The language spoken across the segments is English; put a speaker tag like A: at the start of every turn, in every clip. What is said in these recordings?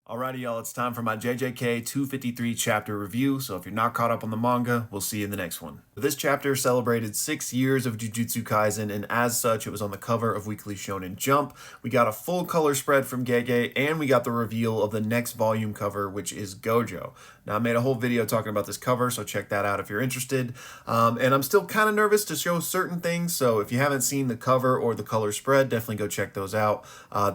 A: Alrighty, y'all, it's time for my JJK 253 chapter review, so if you're not caught up on the manga, we'll see you in the next one. This chapter celebrated 6 years of Jujutsu Kaisen, and as such, it was on the cover of Weekly Shonen Jump. We got a full color spread from Gege, and we got the reveal of the next volume cover, which is Gojo. Now, I made a whole video talking about this cover, so check that out if you're interested. And I'm still kind of nervous to show certain things, so if you haven't seen the cover or the color spread, definitely go check those out.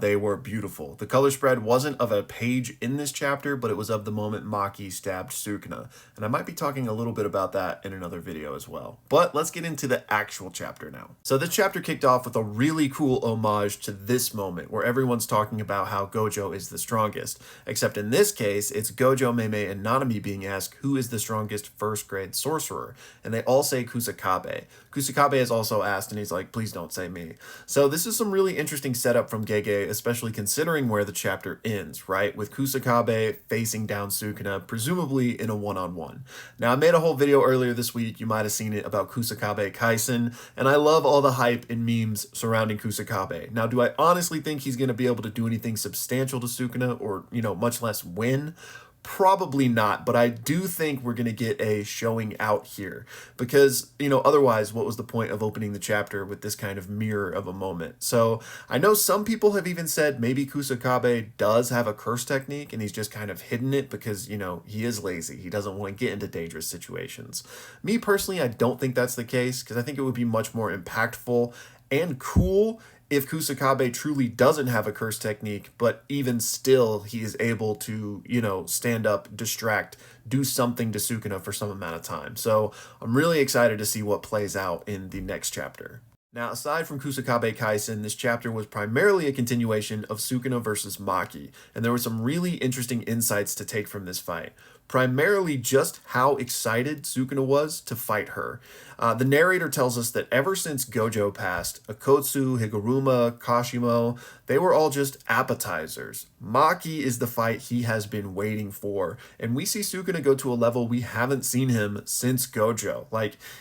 A: They were beautiful. The color spread wasn't of a page in this chapter, but it was of the moment Maki stabbed Sukuna, and I might be talking a little bit about that in another video as well. But let's get into the actual chapter now. So this chapter kicked off with a really cool homage to this moment where everyone's talking about how Gojo is the strongest, except in this case it's Gojo, Meme, and Nanami being asked who is the strongest first grade sorcerer, and they all say Kusakabe. Kusakabe is also asked, and he's like, please don't say me. So this is some really interesting setup from Gege, especially considering where the chapter ends, right? With Kusakabe facing down Sukuna, presumably in a one-on-one. Now, I made a whole video earlier this week, you might have seen it, about Kusakabe Kaisen, and I love all the hype and memes surrounding Kusakabe. Now, do I honestly think he's going to be able to do anything substantial to Sukuna, or, much less win? Probably not, but I do think we're going to get a showing out here because, otherwise what was the point of opening the chapter with this kind of mirror of a moment? So I know some people have even said maybe Kusakabe does have a curse technique and he's just kind of hidden it because, he is lazy. He doesn't want to get into dangerous situations. Me personally, I don't think that's the case because I think it would be much more impactful and cool if Kusakabe truly doesn't have a curse technique, but even still he is able to, stand up, distract, do something to Sukuna for some amount of time. So I'm really excited to see what plays out in the next chapter. Now, aside from Kusakabe Kaisen, this chapter was primarily a continuation of Sukuna versus Maki, and there were some really interesting insights to take from this fight. Primarily just how excited Sukuna was to fight her. The narrator tells us that ever since Gojo passed, Akotsu, Higuruma, Kashimo, they were all just appetizers. Maki is the fight he has been waiting for, and we see Sukuna go to a level we haven't seen him since Gojo.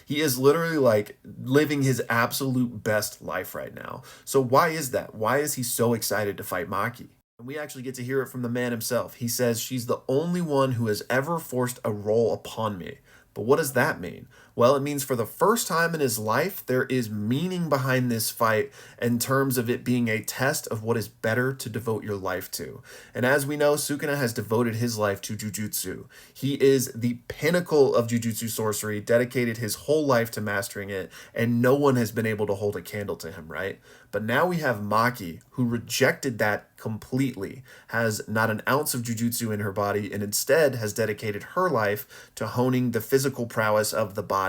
A: He is literally living his absolute best life right now. So why is that? Why is he so excited to fight Maki? And we actually get to hear it from the man himself. He says, she's the only one who has ever forced a role upon me. But what does that mean? Well, it means for the first time in his life, there is meaning behind this fight in terms of it being a test of what is better to devote your life to. And as we know, Sukuna has devoted his life to Jujutsu. He is the pinnacle of Jujutsu sorcery, dedicated his whole life to mastering it, and no one has been able to hold a candle to him, right? But now we have Maki, who rejected that completely, has not an ounce of Jujutsu in her body, and instead has dedicated her life to honing the physical prowess of the body.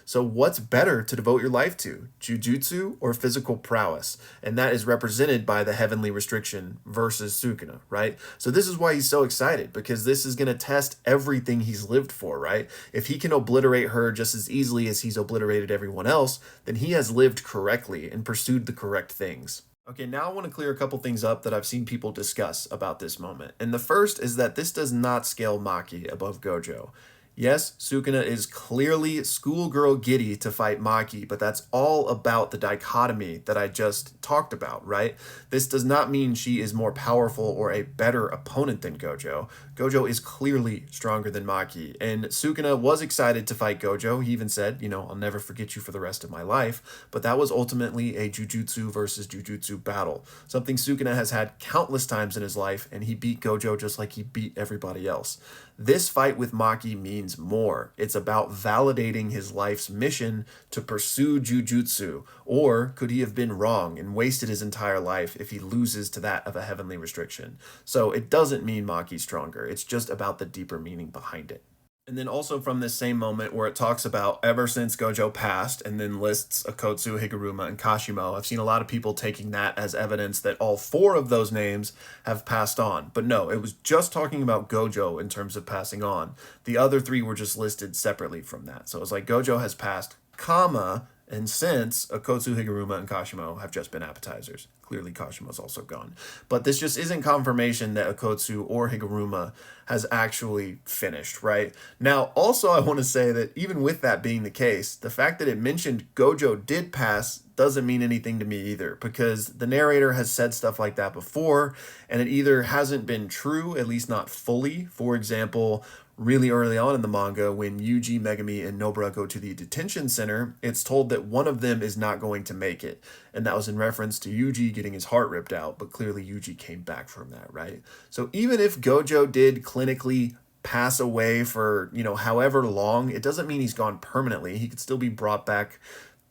A: So what's better to devote your life to, Jujutsu or physical prowess? And that is represented by the heavenly restriction versus Sukuna, right? So this is why he's so excited, because this is going to test everything he's lived for, right? If he can obliterate her just as easily as he's obliterated everyone else, then he has lived correctly and pursued the correct things. Okay, now I want to clear a couple things up that I've seen people discuss about this moment. And the first is that this does not scale Maki above Gojo. Yes, Sukuna is clearly schoolgirl giddy to fight Maki, but that's all about the dichotomy that I just talked about, right? This does not mean she is more powerful or a better opponent than Gojo. Gojo is clearly stronger than Maki, and Sukuna was excited to fight Gojo. He even said, I'll never forget you for the rest of my life, but that was ultimately a Jujutsu versus Jujutsu battle, something Sukuna has had countless times in his life, and he beat Gojo just like he beat everybody else. This fight with Maki means more. It's about validating his life's mission to pursue Jujutsu, or could he have been wrong and wasted his entire life if he loses to that of a heavenly restriction? So it doesn't mean Maki's stronger, it's just about the deeper meaning behind it. And then also from this same moment where it talks about ever since Gojo passed and then lists Akotsu, Higuruma, and Kashimo, I've seen a lot of people taking that as evidence that all 4 of those names have passed on. But no, it was just talking about Gojo in terms of passing on. The other 3 were just listed separately from that. So it was like Gojo has passed, comma, and since Akotsu, Higuruma, and Kashimo have just been appetizers. Clearly Kashimo's also gone. But this just isn't confirmation that Akotsu or Higuruma has actually finished, right? Now, also I want to say that even with that being the case, the fact that it mentioned Gojo did pass doesn't mean anything to me either, because the narrator has said stuff like that before, and it either hasn't been true, at least not fully. For example, really early on in the manga, when Yuji, Megumi, and Nobara go to the detention center, it's told that one of them is not going to make it. And that was in reference to Yuji getting his heart ripped out, but clearly Yuji came back from that, right? So even if Gojo did clinically pass away for, however long, it doesn't mean he's gone permanently. He could still be brought back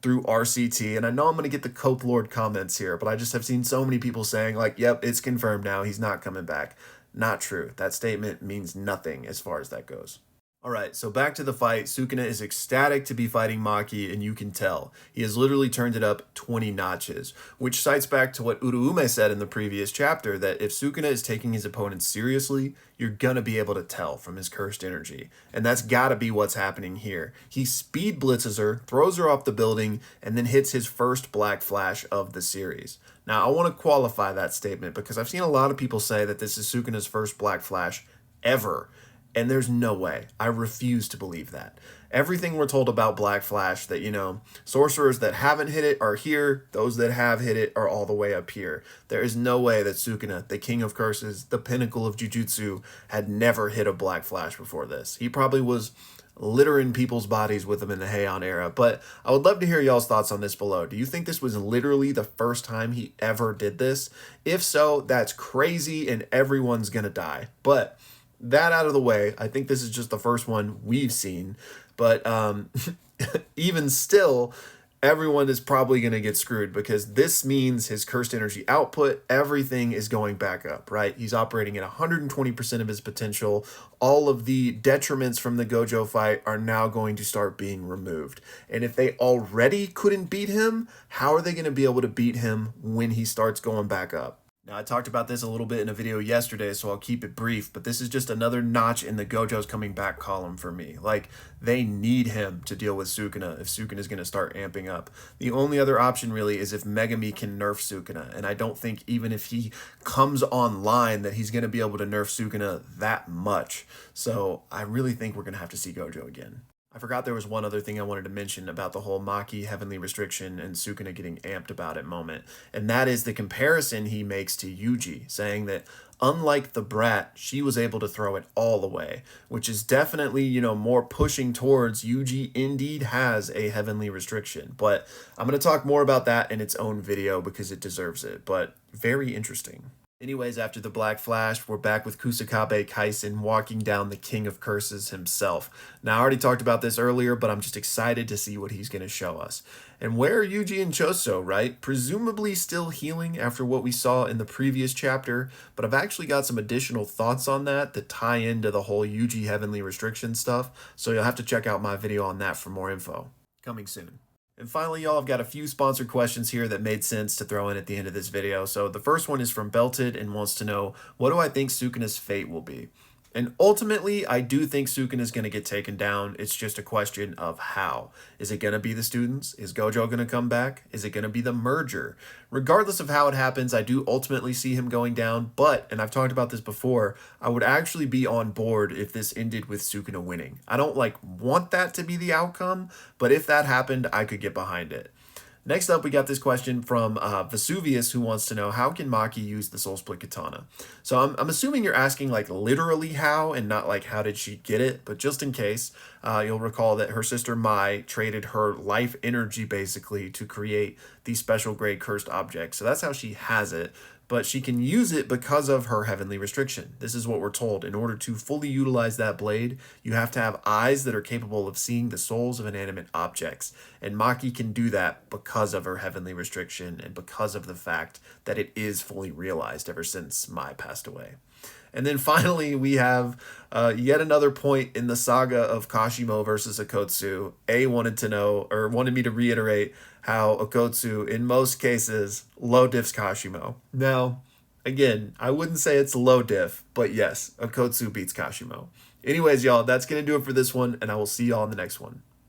A: through RCT. And I know I'm going to get the Cope Lord comments here, but I just have seen so many people saying like, yep, it's confirmed now, he's not coming back. Not true. That statement means nothing as far as that goes. All right, so back to the fight. Sukuna is ecstatic to be fighting Maki, and you can tell. He has literally turned it up 20 notches, which cites back to what Uruume said in the previous chapter, that if Sukuna is taking his opponent seriously, you're gonna be able to tell from his cursed energy. And that's gotta be what's happening here. He speed blitzes her, throws her off the building, and then hits his first black flash of the series. Now, I want to qualify that statement because I've seen a lot of people say that this is Sukuna's first black flash ever. And there's no way. I refuse to believe that. Everything we're told about Black Flash, that, sorcerers that haven't hit it are here. Those that have hit it are all the way up here. There is no way that Sukuna, the king of curses, the pinnacle of Jujutsu, had never hit a Black Flash before this. He probably was littering people's bodies with them in the Heian era. But I would love to hear y'all's thoughts on this below. Do you think this was literally the first time he ever did this? If so, that's crazy and everyone's gonna die. But that out of the way, I think this is just the first one we've seen. But even still, everyone is probably going to get screwed because this means his cursed energy output, everything is going back up, right? He's operating at 120% of his potential. All of the detriments from the Gojo fight are now going to start being removed. And if they already couldn't beat him, how are they going to be able to beat him when he starts going back up? Now, I talked about this a little bit in a video yesterday, so I'll keep it brief, but this is just another notch in the Gojo's coming back column for me. Like, they need him to deal with Sukuna if Sukuna is going to start amping up. The only other option, really, is if Megumi can nerf Sukuna, and I don't think even if he comes online that he's going to be able to nerf Sukuna that much. So I really think we're going to have to see Gojo again. I forgot there was one other thing I wanted to mention about the whole Maki heavenly restriction and Sukuna getting amped about it moment, and that is the comparison he makes to Yuji, saying that unlike the brat, she was able to throw it all away, which is definitely, more pushing towards Yuji indeed has a heavenly restriction. But I'm going to talk more about that in its own video because it deserves it, but very interesting. Anyways, after the Black Flash, we're back with Kusakabe Kaisen walking down the King of Curses himself. Now, I already talked about this earlier, but I'm just excited to see what he's going to show us. And where are Yuji and Choso, right? Presumably still healing after what we saw in the previous chapter, but I've actually got some additional thoughts on that tie into the whole Yuji heavenly restriction stuff, so you'll have to check out my video on that for more info. Coming soon. And finally, y'all, I've got a few sponsored questions here that made sense to throw in at the end of this video. So the first one is from Belted and wants to know, what do I think Sukuna's fate will be? And ultimately, I do think Sukuna is going to get taken down. It's just a question of how. Is it going to be the students? Is Gojo going to come back? Is it going to be the merger? Regardless of how it happens, I do ultimately see him going down. But, and I've talked about this before, I would actually be on board if this ended with Sukuna winning. I don't want that to be the outcome, but if that happened, I could get behind it. Next up, we got this question from Vesuvius, who wants to know, how can Maki use the Soul Split Katana? So I'm assuming you're asking literally how and not how did she get it, but just in case, you'll recall that her sister Mai traded her life energy basically to create the special grade cursed object. So that's how she has it, but she can use it because of her heavenly restriction. This is what we're told. In order to fully utilize that blade, you have to have eyes that are capable of seeing the souls of inanimate objects. And Maki can do that because of her heavenly restriction and because of the fact that it is fully realized ever since Mai passed away. And then finally, we have yet another point in the saga of Kashimo versus Akotsu. Wanted me to reiterate how Akotsu, in most cases, low diffs Kashimo. Now, again, I wouldn't say it's low diff, but yes, Akotsu beats Kashimo. Anyways, y'all, that's going to do it for this one, and I will see y'all in the next one.